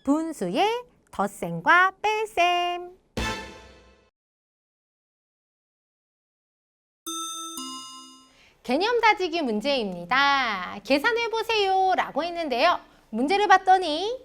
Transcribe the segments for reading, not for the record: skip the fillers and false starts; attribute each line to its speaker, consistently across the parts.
Speaker 1: 분수의 덧셈과 뺄셈. 개념 다지기 문제입니다. 계산해보세요 라고 했는데요. 문제를 봤더니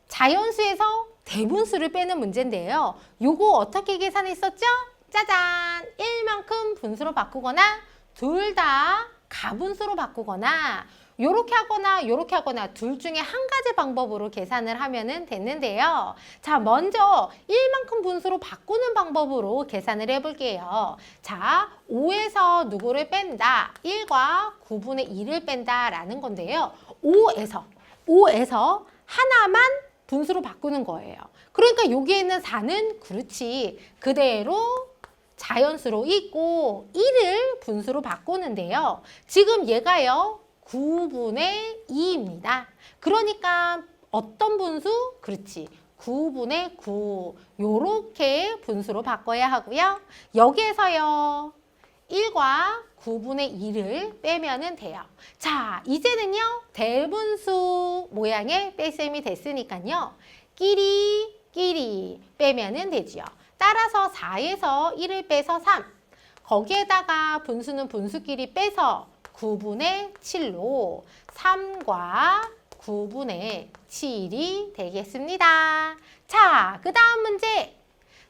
Speaker 1: 자연수에서 대분수를 빼는 문제인데요. 요거 어떻게 계산했었죠? 짜잔! 1만큼 분수로 바꾸거나 둘 다 가분수로 바꾸거나 요렇게 하거나 둘 중에 한 가지 방법으로 계산을 하면 됐는데요. 자, 먼저 1만큼 분수로 바꾸는 방법으로 계산을 해볼게요. 자, 5에서 누구를 뺀다? 1과 9분의 2를 뺀다 라는 건데요. 5에서 하나만 분수로 바꾸는 거예요. 그러니까 여기에 있는 4는 그렇지 그대로 자연수로 있고 1을 분수로 바꾸는데요. 지금 얘가요. 9분의 2입니다. 그러니까 어떤 분수? 그렇지. 9분의 9. 요렇게 분수로 바꿔야 하고요. 여기에서요. 1과 9분의 2를 빼면 돼요. 자, 이제는요. 대분수 모양의 뺄셈이 됐으니까요. 끼리 빼면 되지요. 따라서 4에서 1을 빼서 3. 거기에다가 분수는 분수끼리 빼서 9분의 7로 3과 9분의 7이 되겠습니다. 자, 그 다음 문제.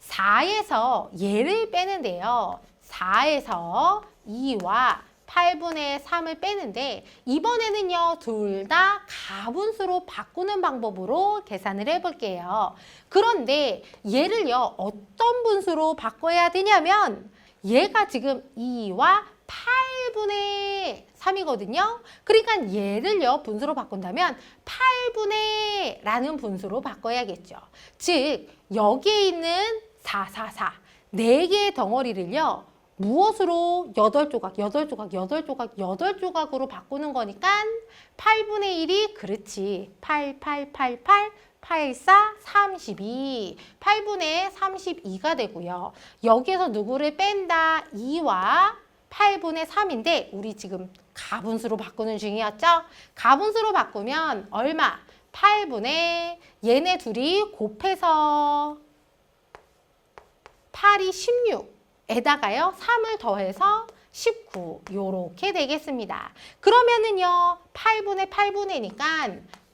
Speaker 1: 4에서 얘를 빼는데요. 4에서 2와 8분의 3을 빼는데 이번에는요. 둘 다 가분수로 바꾸는 방법으로 계산을 해볼게요. 그런데 얘를요. 어떤 분수로 바꿔야 되냐면 얘가 지금 2와 8분의 3이거든요. 그러니까 얘를요. 분수로 바꾼다면 8분의 라는 분수로 바꿔야겠죠. 즉 여기에 있는 4, 4개의 덩어리를요. 무엇으로 8조각으로 바꾸는 거니까 8분의 1이 그렇지. 8, 4, 32. 8분의 32가 되고요. 여기에서 누구를 뺀다? 2와 8분의 3인데 우리 지금 가분수로 바꾸는 중이었죠? 가분수로 바꾸면 얼마? 8분의 얘네 둘이 곱해서 8이 16에다가요. 3을 더해서 19 요렇게 되겠습니다. 그러면은요. 8분의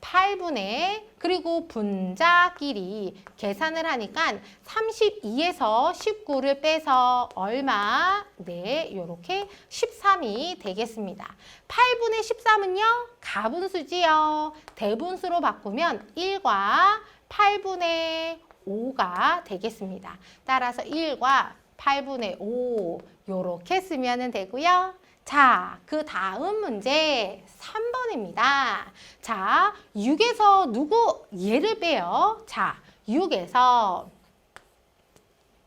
Speaker 1: 8분의 그리고 분자끼리 계산을 하니까 32에서 19를 빼서 얼마? 네, 요렇게 13이 되겠습니다. 8분의 13은요, 가분수지요. 대분수로 바꾸면 1과 8분의 5가 되겠습니다. 따라서 1과 8분의 5 요렇게 쓰면 되고요. 자, 그 다음 문제 3번입니다. 자, 6에서 누구? 얘를 빼요. 자, 6에서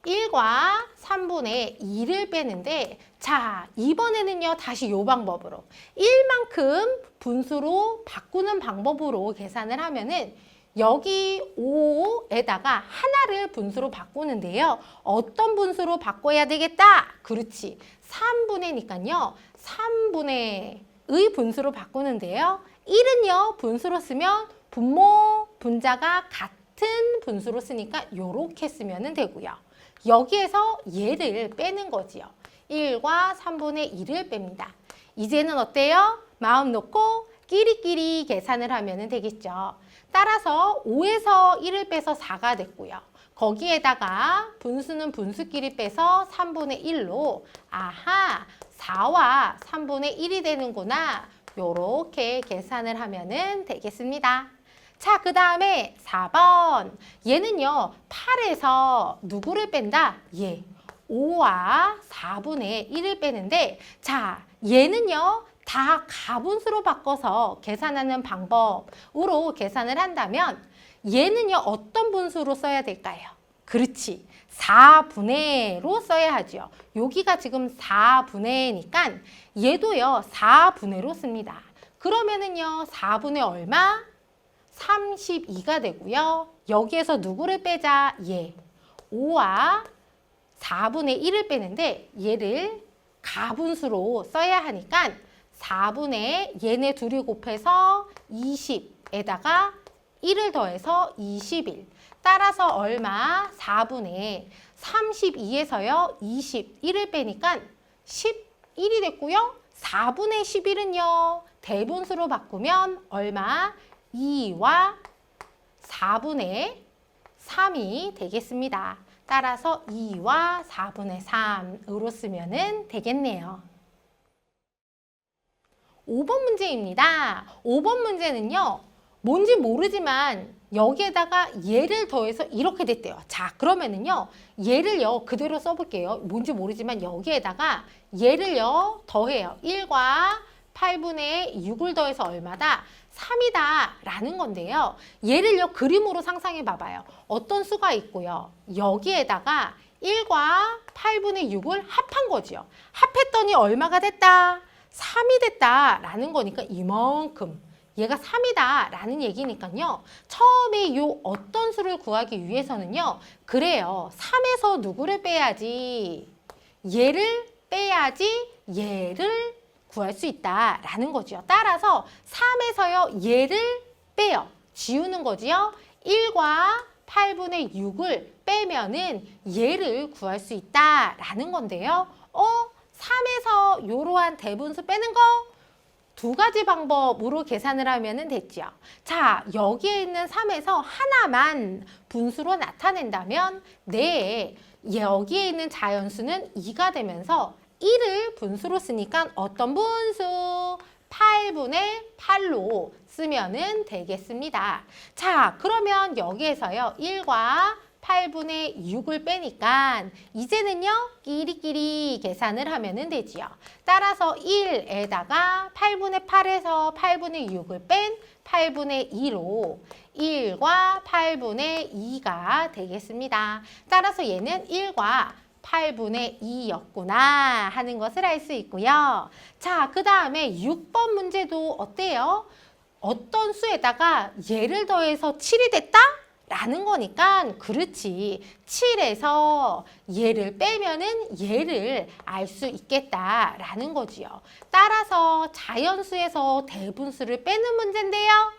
Speaker 1: 1과 3분의 2를 빼는데 자, 이번에는요. 다시 요 방법으로 1만큼 분수로 바꾸는 방법으로 계산을 하면은 여기 5에다가 하나를 분수로 바꾸는데요. 어떤 분수로 바꿔야 되겠다? 그렇지. 3분의니까요. 3분의의 분수로 바꾸는데요. 1은요. 분수로 쓰면 분모, 분자가 같은 분수로 쓰니까 이렇게 쓰면 되고요. 여기에서 얘를 빼는 거지요. 1과 3분의 2를 뺍니다. 이제는 어때요? 마음 놓고 끼리끼리 계산을 하면 되겠죠. 따라서 5에서 1을 빼서 4가 됐고요. 거기에다가 분수는 분수끼리 빼서 3분의 1로 아하 4와 3분의 1이 되는구나. 요렇게 계산을 하면 되겠습니다. 자, 그 다음에 4번. 얘는요. 8에서 누구를 뺀다? 얘. 5와 4분의 1을 빼는데 자, 얘는요. 다 가분수로 바꿔서 계산하는 방법으로 계산을 한다면 얘는요. 어떤 분수로 써야 될까요? 그렇지. 4분의로 써야 하죠. 여기가 지금 4분의니까 얘도요. 4분의로 씁니다. 그러면은요. 4분의 얼마? 32가 되고요. 여기에서 누구를 빼자? 얘. 5와 4분의 1을 빼는데 얘를 가분수로 써야 하니까 4분의 얘네 둘이 곱해서 20에다가 1을 더해서 21. 따라서 얼마? 4분의 32에서요. 21을 빼니까 11이 됐고요. 4분의 11은요. 대분수로 바꾸면 얼마? 2와 4분의 3이 되겠습니다. 따라서 2와 4분의 3으로 쓰면 되겠네요. 5번 문제입니다. 5번 문제는요. 뭔지 모르지만 여기에다가 얘를 더해서 이렇게 됐대요. 자, 그러면은요. 얘를요. 그대로 써볼게요. 뭔지 모르지만 여기에다가 얘를요. 더해요. 1과 8분의 6을 더해서 얼마다? 3이다 라는 건데요. 얘를요. 그림으로 상상해 봐봐요. 어떤 수가 있고요. 여기에다가 1과 8분의 6을 합한 거죠. 합했더니 얼마가 됐다? 3이 됐다 라는 거니까 이만큼. 얘가 3이다 라는 얘기니까요. 처음에 이 어떤 수를 구하기 위해서는요. 그래요. 3에서 누구를 빼야지? 얘를 빼야지 얘를 구할 수 있다 라는 거죠. 따라서 3에서요. 얘를 빼요. 지우는 거지요. 1과 8분의 6을 빼면은 얘를 구할 수 있다 라는 건데요. 3에서 이러한 대분수 빼는 거 두 가지 방법으로 계산을 하면 됐죠. 자, 여기에 있는 3에서 하나만 분수로 나타낸다면 네, 여기에 있는 자연수는 2가 되면서 1을 분수로 쓰니까 어떤 분수? 8분의 8로 쓰면 되겠습니다. 자, 그러면 여기에서요. 1과 8분의 6을 빼니까 이제는요. 끼리끼리 계산을 하면 되지요. 따라서 1에다가 8분의 8에서 8분의 6을 뺀 8분의 2로 1과 8분의 2가 되겠습니다. 따라서 얘는 1과 8분의 2였구나 하는 것을 알 수 있고요. 자, 그 다음에 6번 문제도 어때요? 어떤 수에다가 얘를 더해서 7이 됐다? 라는 거니까 그렇지. 7에서 얘를 빼면은 얘를 알 수 있겠다라는 거지요. 따라서 자연수에서 대분수를 빼는 문제인데요.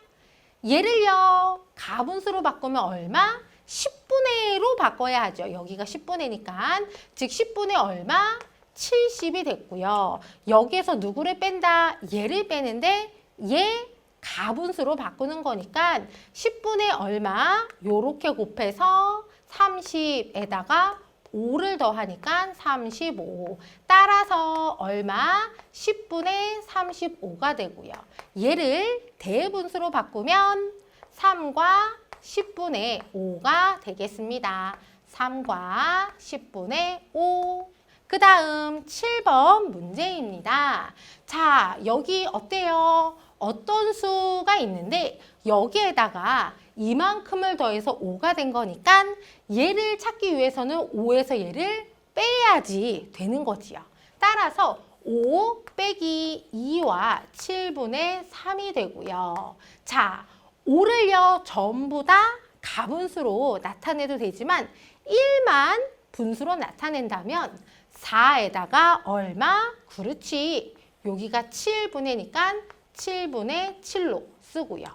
Speaker 1: 얘를요. 가분수로 바꾸면 얼마? 10분의 1로 바꿔야 하죠. 여기가 10분의 1니까. 즉 10분의 얼마? 70이 됐고요. 여기에서 누구를 뺀다? 얘를 빼는데 얘 가분수로 바꾸는 거니까 10분의 얼마? 요렇게 곱해서 30에다가 5를 더하니까 35. 따라서 얼마? 10분의 35가 되고요. 얘를 대분수로 바꾸면 3과 10분의 5가 되겠습니다. 3과 10분의 5. 그 다음 7번 문제입니다. 자, 여기 어때요? 어떤 수가 있는데 여기에다가 이만큼을 더해서 5가 된 거니까 얘를 찾기 위해서는 5에서 얘를 빼야지 되는 거지요. 따라서 5 빼기 2와 7분의 3이 되고요. 자, 5를요 전부 다 가분수로 나타내도 되지만 1만 분수로 나타낸다면 4에다가 얼마? 그렇지. 여기가 7분의니까 7분의 7로 쓰고요.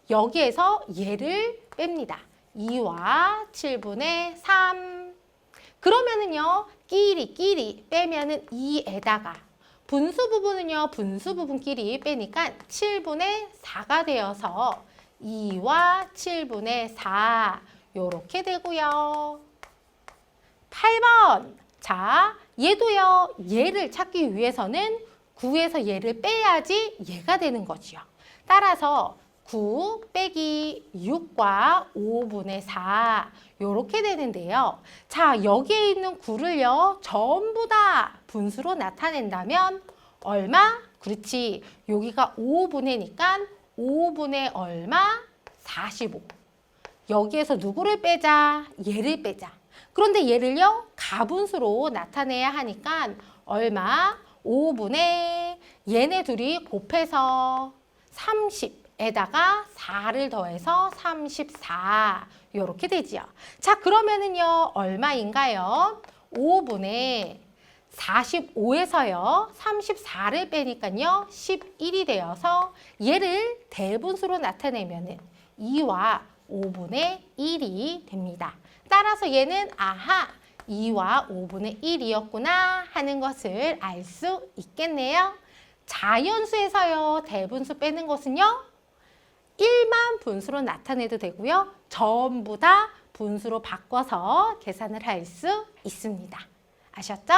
Speaker 1: 여기에서 얘를 뺍니다. 2와 7분의 3. 그러면은요. 끼리 빼면은 2에다가 분수 부분은요. 분수 부분끼리 빼니까 7분의 4가 되어서 2와 7분의 4 요렇게 되고요. 8번. 자, 얘도요. 얘를 찾기 위해서는 9에서 얘를 빼야지 얘가 되는 거지요. 따라서 9 빼기 6과 5분의 4 요렇게 되는데요. 자, 여기에 있는 9를요. 전부 다 분수로 나타낸다면 얼마? 그렇지. 여기가 5분의니까 5분의 얼마? 45. 여기에서 누구를 빼자? 얘를 빼자. 그런데 얘를요. 가분수로 나타내야 하니까 얼마? 5분의 얘네 둘이 곱해서 30에다가 4를 더해서 34 이렇게 되지요. 자, 그러면은요. 얼마인가요? 5분의 45에서요. 34를 빼니까요. 11이 되어서 얘를 대분수로 나타내면은 2와 5분의 1이 됩니다. 따라서 얘는 아하, 2와 5분의 1이었구나 하는 것을 알 수 있겠네요. 자연수에서요, 대분수 빼는 것은요, 1만 분수로 나타내도 되고요. 전부 다 분수로 바꿔서 계산을 할 수 있습니다. 아셨죠?